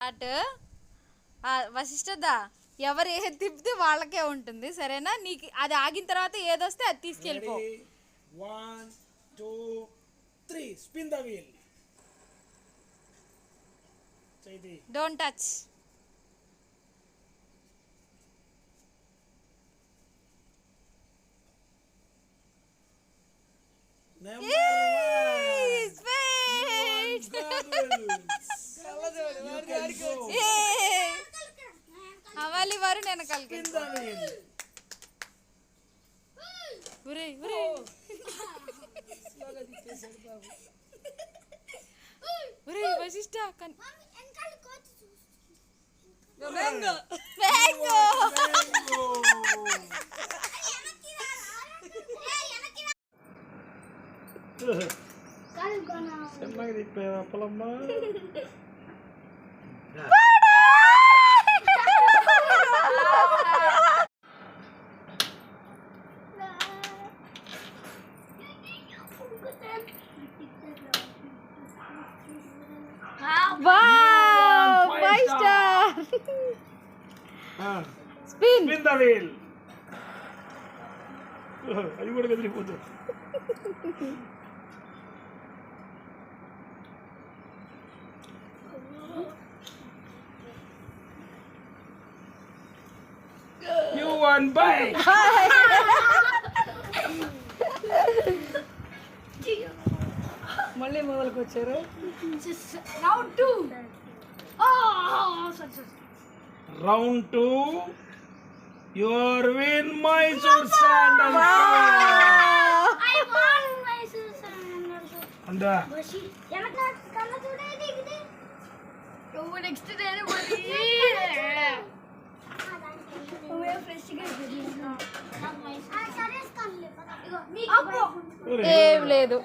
అటు వశిష్ఠదా ఎవరు ఏది తిప్పితే వాళ్ళకే ఉంటుంది సరేనా. నీకు అది ఆగిన తర్వాత ఏదొస్తే అది తీసుకెళ్ళిపో. 1 2 3 spin the wheel. Don't touch. అవాలి వారు నేను కలిగి వశిష్ట చెమ్మకి తిప్పావా పొలమ్మ. Spin the wheel. అది కూడా కదిలిపోతుంది. You won by. మళ్ళీ మొదలుకు వచ్చారు. Round 2. Your win, Mysore Sandals. I won Mysore Sandals. Anda. Next day ఏం లేదు.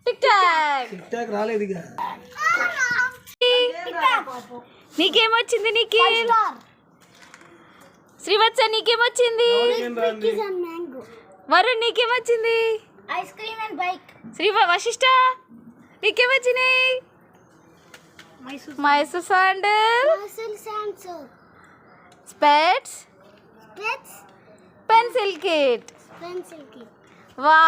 టిక్ టాక్ రాలేదు ఇక. నీకేమొచ్చింది? నిఖిల్ శ్రీవత్స నీకేమొచ్చింది? వరుణ్ నీకేమొచ్చింది? Ice cream and bike. Vashishta నీకేమొచ్చినాయి? Mysore sandal, specs, pencil kit. వా